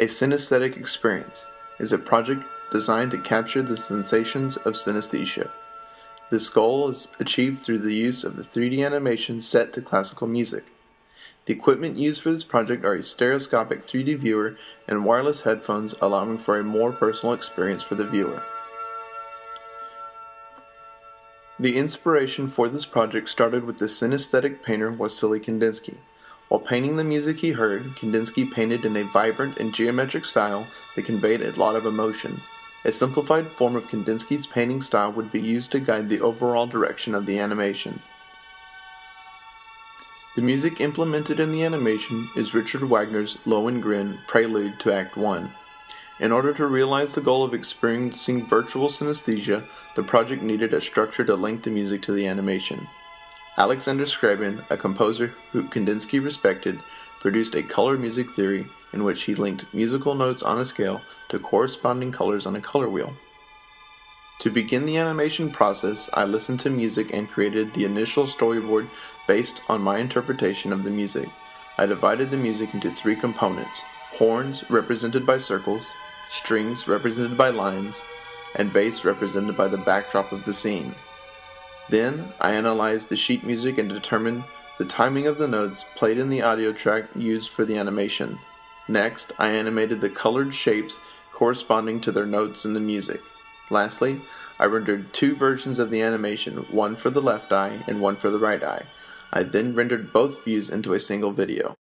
A synesthetic experience is a project designed to capture the sensations of synesthesia. This goal is achieved through the use of a 3D animation set to classical music. The equipment used for this project are a stereoscopic 3D viewer and wireless headphones, allowing for a more personal experience for the viewer. The inspiration for this project started with the synesthetic painter Wassily Kandinsky. While painting the music he heard, Kandinsky painted in a vibrant and geometric style that conveyed a lot of emotion. A simplified form of Kandinsky's painting style would be used to guide the overall direction of the animation. The music implemented in the animation is Richard Wagner's Lohengrin Prelude to Act 1. In order to realize the goal of experiencing virtual synesthesia, the project needed a structure to link the music to the animation. Alexander Scriabin, a composer who Kandinsky respected, produced a color music theory in which he linked musical notes on a scale to corresponding colors on a color wheel. To begin the animation process, I listened to music and created the initial storyboard based on my interpretation of the music. I divided the music into three components: horns represented by circles, strings represented by lines, and bass represented by the backdrop of the scene. Then, I analyzed the sheet music and determined the timing of the notes played in the audio track used for the animation. Next, I animated the colored shapes corresponding to their notes in the music. Lastly, I rendered two versions of the animation, one for the left eye and one for the right eye. I then rendered both views into a single video.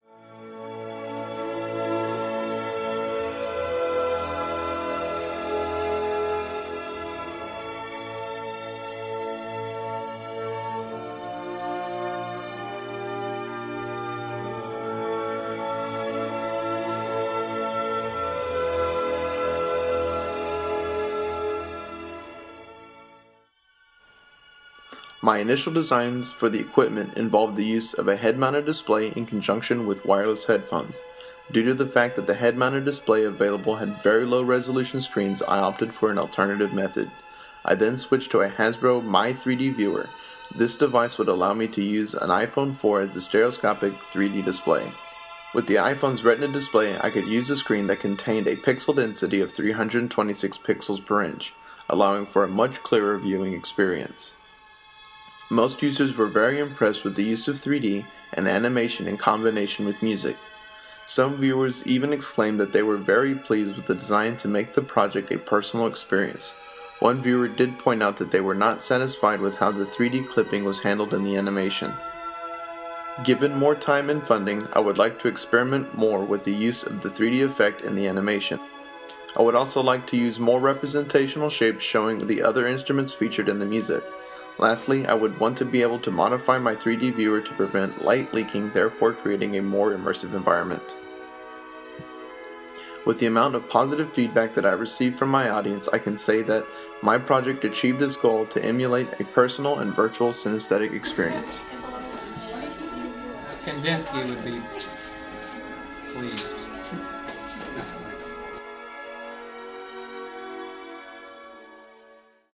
My initial designs for the equipment involved the use of a head-mounted display in conjunction with wireless headphones. Due to the fact that the head-mounted display available had very low resolution screens, I opted for an alternative method. I then switched to a Hasbro My 3D viewer. This device would allow me to use an iPhone 4 as a stereoscopic 3D display. With the iPhone's Retina display, I could use a screen that contained a pixel density of 326 pixels per inch, allowing for a much clearer viewing experience. Most users were very impressed with the use of 3D and animation in combination with music. Some viewers even exclaimed that they were very pleased with the design to make the project a personal experience. One viewer did point out that they were not satisfied with how the 3D clipping was handled in the animation. Given more time and funding, I would like to experiment more with the use of the 3D effect in the animation. I would also like to use more representational shapes showing the other instruments featured in the music. Lastly, I would want to be able to modify my 3D viewer to prevent light leaking, therefore creating a more immersive environment. With the amount of positive feedback that I received from my audience, I can say that my project achieved its goal to emulate a personal and virtual synesthetic experience. Kandinsky would be pleased.